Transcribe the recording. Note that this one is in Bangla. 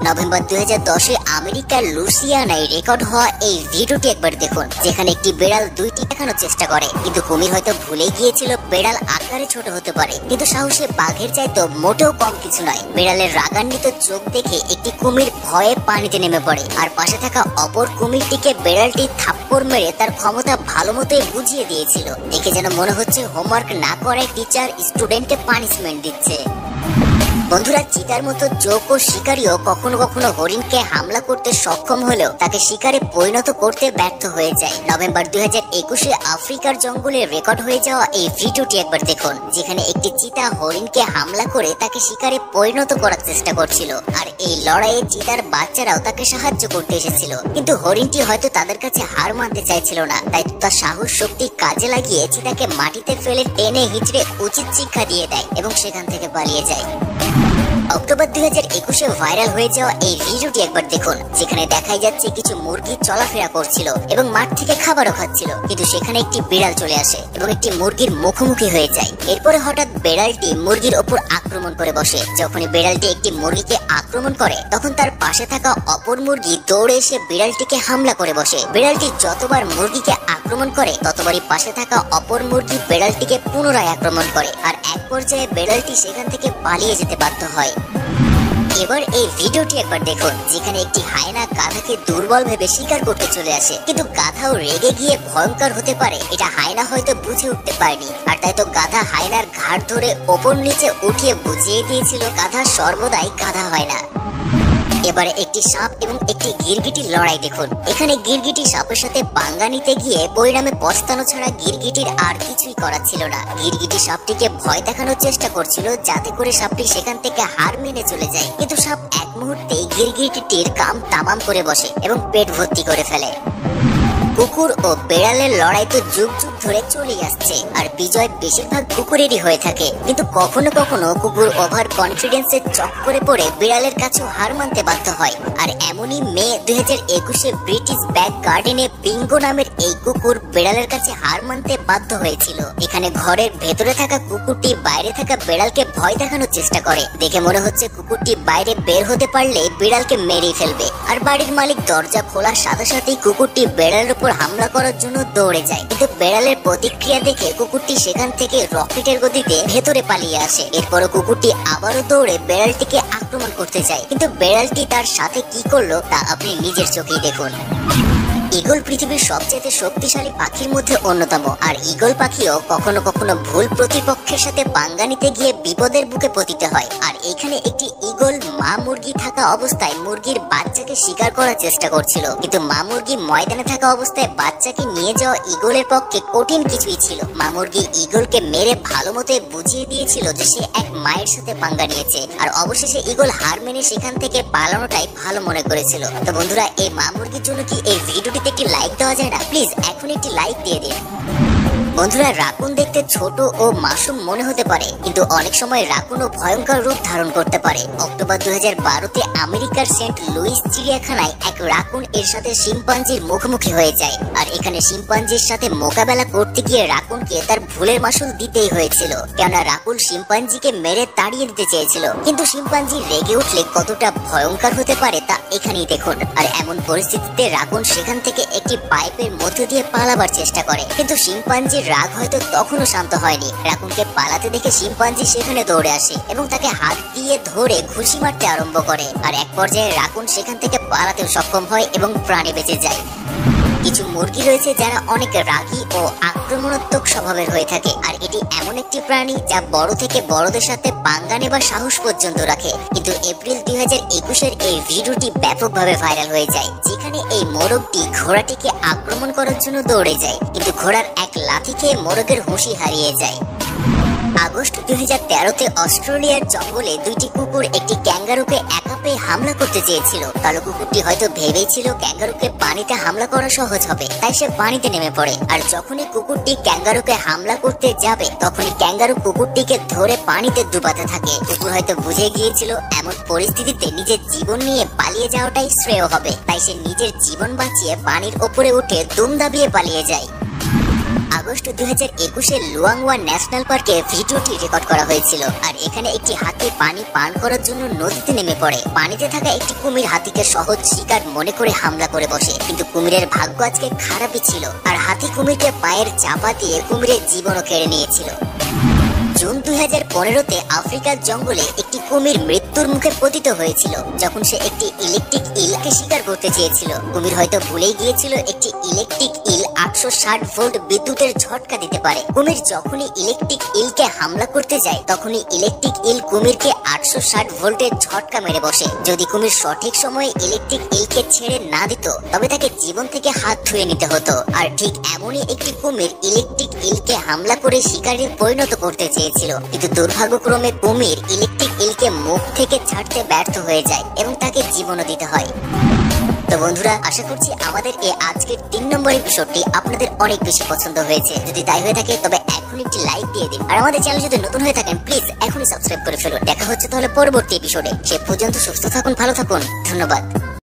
নভেম্বর 2010-এ আমেরিকার লুইসিয়ানায় রেকর্ড হওয়া এই ভিডিওটি একবার দেখুন, যেখানে একটি বেড়াল দুইটি দেখানোর চেষ্টা করে, কিন্তু কুমির হয়তো ভুলে গিয়েছিল বেড়াল আকারে ছোট হতে পারে, কিন্তু সাহসে বাঘের চাইতো মোটেও কম কিছু নয়। বেড়ালের রাগান্বিত চোখ দেখে একটি কুমির ভয়ে পানিতে নেমে পড়ে, আর পাশে থাকা অপর কুমিরটিকে বেড়ালটি থাপ্পড় মেরে তার ক্ষমতা ভালো মতোই বুঝিয়ে দিয়েছিল। দেখে যেন মনে হচ্ছে হোমওয়ার্ক না করায় টিচার স্টুডেন্টকে পানিশমেন্ট দিচ্ছে। বন্ধুরা, চিতার মতো জোক ও শিকারীও কখনো কখনো হরিণকে হামলা করতে সক্ষম হলেও তাকে শিকারে পরিণত করতে ব্যর্থ হয়ে যায়। নভেম্বর 2021-এ আফ্রিকার জঙ্গলে রেকর্ড হয়ে যাওয়া এই ভিডিওটি একবার দেখুন, যেখানে একটি চিতা হরিণকে হামলা করে তাকে শিকারে পরিণত করার চেষ্টা করছিল, আর এই লড়াইয়ে চিতার বাচ্চারাও তাকে সাহায্য করতে এসেছিল। কিন্তু হরিণটি হয়তো তাদের কাছে হার মানতে চাইছিল না, তাই তার সাহস শক্তি কাজে লাগিয়ে চিতাকে মাটিতে ফেলে টেনে হিচড়ে উচিত শিক্ষা দিয়ে দেয় এবং সেখান থেকে পালিয়ে যায়। অক্টোবর 2021-এ ভাইরাল হয়ে যাওয়া এই ভিডিওটি একবার দেখুন, যেখানে দেখাই যাচ্ছে কিছু মুরগি চলাফেরা করছিল এবং মাঠ থেকে খাবারও খাচ্ছিল, কিন্তু সেখানে একটি বিড়াল চলে আসে এবং একটি মুরগির মুখোমুখি হয়ে যায়। এরপরে হঠাৎ বেড়ালটি মুরগির ওপর আক্রমণ করে বসে। যখনই বেড়ালটি একটি মুরগিকে আক্রমণ করে, তখন তার পাশে থাকা অপর মুরগি দৌড়ে এসে বিড়ালটিকে হামলা করে বসে। বিড়ালটি যতবার মুরগিকে আক্রমণ করে, ততবারই পাশে থাকা অপর মুরগি বেড়ালটিকে পুনরায় আক্রমণ করে, আর এক পর্যায়ে বেড়ালটি সেখান থেকে পালিয়ে যেতে বাধ্য হয়। এবার এই ভিডিওটি একবার দেখুন, যেখানে একটি হায়না গাধাকে দুর্বল ভেবে শিকার করতে চলে আসে, কিন্তু গাধাও রেগে গিয়ে ভয়ঙ্কর হতে পারে এটা হায়না হয়তো বুঝে উঠতে পারেনি, আর তাই তো গাধা হায়নার ঘাড় ধরে ওপর নিচে উঠিয়ে বুঝিয়ে দিয়েছিল গাধা সর্বদাই গাধা হয় না। এবারে একটি সাপ এবং একটি গিরগিটির লড়াই দেখুন। এখানে গিরগিটি সাপের সাথে পাঙ্গা নিতে গিয়ে পরিণামে পস্তানো ছাড়া গিরগিটির আর কিছুই করার ছিল না। গিরগিটি সাপটিকে ভয় দেখানোর চেষ্টা করছিল, যাতে করে সাপটি সেখান থেকে হার মেনে চলে যায়, কিন্তু সাপ এক মুহূর্তেই গিরগিটির কাম তামাম করে বসে এবং পেট ভর্তি করে ফেলে। কুকুর ও বেড়ালের লড়াই তো যুগ যুগ ধরে চলে আসছে, আর বিজয় বেশিরভাগ কুকুরেরই হয়ে থাকে, কিন্তু কখনো কখনো কুকুর ওভার কনফিডেন্সের চক্করে পড়ে বিড়ালের কাছেও হার মানতে বাধ্য হয়। আর এমনই মে 2021-এ ব্রিটিশ ব্যাক গার্ডেনে বিঙ্গো নামের এই কুকুর বিড়ালের কাছে হার মানতে বাধ্য হয়েছিল। এখানে ঘরের ভেতরে থাকা কুকুরটি বাইরে থাকা বিড়ালকে ভয় দেখানোর চেষ্টা করে। দেখে মনে হচ্ছে কুকুরটি বাইরে বের হতে পারলে বিড়ালকে মেরেই ফেলবে, আর বাড়ির মালিক দরজা খোলার সাথে সাথেই কুকুরটি বেড়ালের উপর হামলা করার জন্য দৌড়ে যায়, কিন্তু বেড়ালের প্রতিক্রিয়া দেখে কুকুরটি সেখান থেকে রকেটের গতিতে ভেতরে পালিয়ে আসে। এরপরও কুকুরটি আবারও দৌড়ে বেড়ালটিকে আক্রমণ করতে যায়, কিন্তু বেড়ালটি তার সাথে কি করলো তা আপনি নিজের চোখেই দেখুন। ঈগল পৃথিবীর সবচেয়ে শক্তিশালী পাখির মধ্যে অন্যতম, আর ঈগল পাখিও কখনো কখনো ভুল প্রতিপক্ষের সাথে পাঙ্গা নিতে গিয়ে বিপদের বুকে পতিত হয়। আর এখানে একটি ঈগল মা মুরগি থাকা অবস্থায় মুরগির বাচ্চাকে শিকার করার চেষ্টা করছিল, কিন্তু মা মুরগি ময়দানে থাকা অবস্থায় বাচ্চাকে নিয়ে যাওয়া ঈগলের পক্ষে কঠিন কিছুই ছিল। মা মুরগি ঈগলকে মেরে ভালো মতো বুঝিয়ে দিয়েছিল যে সে এক মায়ের সাথে পাঙ্গা নিয়েছে, আর অবশেষে ঈগল হার মেনে সেখান থেকে পালানোটাই ভালো মনে করেছিল। তো বন্ধুরা, এই মা মুরগির জন্য কি এই ভিডিওটি একটি লাইক দেওয়া যায় না? প্লিজ এখন একটি লাইক দিয়ে দিন। বন্ধুরা, রাকুন দেখতে ছোট ও মাসুম মনে হতে পারে, কিন্তু অনেক সময় রাকুনও ভয়ঙ্কর রূপ ধারণ করতে পারে। অক্টোবর 2012-তে আমেরিকার সেন্ট লুইস চিড়িয়াখানায় এক রাকুন এর সাথে শিম্পাঞ্জির মুখোমুখি হয়ে যায়, আর এখানে শিম্পাঞ্জির সাথে মোকাবেলা করতে গিয়ে রাকুনকে তার ভুলের মাসুল দিতেই হয়েছিল, কেননা রাকুন শিম্পাঞ্জিকে মেরে তাড়িয়ে দিতে চেয়েছিল। কিন্তু শিম্পাঞ্জি রেগে উঠলে কতটা ভয়ঙ্কর হতে পারে তা এখানেই দেখুন। আর এমন পরিস্থিতিতে রাকুন সেখান থেকে একটি পাইপের মধ্য দিয়ে পালাবার চেষ্টা করে, কিন্তু শিম্পাঞ্জি রাগ হয়তো তখনও শান্ত হয়নি। রাকুনকে পালাতে দেখে শিম্পাঞ্জি সেখানে দৌড়ে আসে এবং তাকে হাত দিয়ে ধরে ঘুষি মারতে আরম্ভ করে, আর এক পর্যায়ে রাকুন সেখান থেকে পালাতেও সক্ষম হয় এবং প্রাণে বেঁচে যায়। কিছু মুরগি রয়েছে যারা অনেক রাগী ও আক্রমণাত্মক স্বভাবের হয়ে থাকে, আর এটি এমন একটি প্রাণী যা বড় থেকে বড়দের সাথে পাঙ্গা নেবার সাহস পর্যন্ত রাখে। কিন্তু এপ্রিল 2021-এর এই ভিডিওটি ব্যাপকভাবে ভাইরাল হয়ে যায়, যেখানে এই মোরগটি ঘোড়াটিকে আক্রমণ করার জন্য দৌড়ে যায়, কিন্তু ঘোড়ার এক লাথি খেয়ে মোরগের হুঁশি হারিয়ে যায়। আগস্ট 2013-তে অস্ট্রেলিয়ার জঙ্গলে দুইটি কুকুর একটি ক্যাঙ্গারুকে একা পেয়ে হামলা করতে চেয়েছিল। কালো কুকুরটি হয়তো ভেবেছিল ক্যাঙ্গারুকে পানিতে হামলা করা সহজ হবে, তাই সে পানিতে নেমে পড়ে, আর যখনই কুকুরটি ক্যাঙ্গারুকে হামলা করতে যাবে তখনই ক্যাঙ্গারু কুকুরটিকে ধরে পানিতে ডুবাতে থাকে। কুকুর হয়তো বুঝে গিয়েছিল এমন পরিস্থিতিতে নিজের জীবন নিয়ে পালিয়ে যাওয়াটাই শ্রেয় হবে, তাই সে নিজের জীবন বাঁচিয়ে পানির ওপরে উঠে দুম দাবিয়ে পালিয়ে যায়। আগস্ট 2021-এ লুয়াংওয়া ন্যাশনাল পার্কে ভিডিওটি রেকর্ড করা হয়েছিল। আর এখানে একটি হাতি পানি পান করার জন্য নদীতে নেমে পড়ে। পানিতে থাকা একটি কুমির হাতিকে সহজ শিকার মনে করে হামলা করে বসে, কিন্তু কুমিরের ভাগ্য আজকে খারাপই ছিল, আর হাতি কুমিরকে পায়ের চাপা দিয়ে কুমিরের জীবনও কেড়ে নিয়েছিল। জুন 2015-তে আফ্রিকার জঙ্গলে একটি কুমির মৃত্যুর মুখে পতিত হয়েছিল যখন সে একটি ইলেকট্রিক ইলকে শিকার করতে চেয়েছিল। কুমির হয়তো ভুলেই গিয়েছিল একটি ইলেকট্রিক ইল 860 ভোল্ট বিদ্যুতের ঝটকা দিতে পারে। কুমির যখনই ইলেকট্রিক ইলকে হামলা করতে যায় তখনই ইলেকট্রিক ইল কুমিরকে 860 ভোল্টের ঝটকা মেরে বসে। যদি কুমির সঠিক সময়ে ইলেকট্রিক ইলকে ছেড়ে না দিত তবে তাকে জীবন থেকে হাত ধুয়ে নিতে হতো। আর ঠিক এমনই একটি কুমির ইলেকট্রিক ইলকে হামলা করে শিকারে পরিণত করতে চেয়েছিল, কিন্তু দুর্ভাগ্যক্রমে কুমির ইলেকট্রিক ইলকে মুখ থেকে ছাড়তে ব্যর্থ হয়ে যায় এবং তাকে জীবনও দিতে হয়। তো বন্ধুরা, আশা করছি আমাদের এই আজকের 3 নম্বর এপিসোডটি আপনাদের অনেক বেশি পছন্দ হয়েছে। যদি তাই হয়ে থাকে তবে এখন একটি লাইক দিয়ে দিন, আর আমাদের চ্যানেল যদি নতুন হয়ে থাকেন প্লিজ এখনই সাবস্ক্রাইব করে ফেলুন। দেখা হচ্ছে তাহলে পরবর্তী এপিসোডে। সে পর্যন্ত সুস্থ থাকুন, ভালো থাকুন, ধন্যবাদ।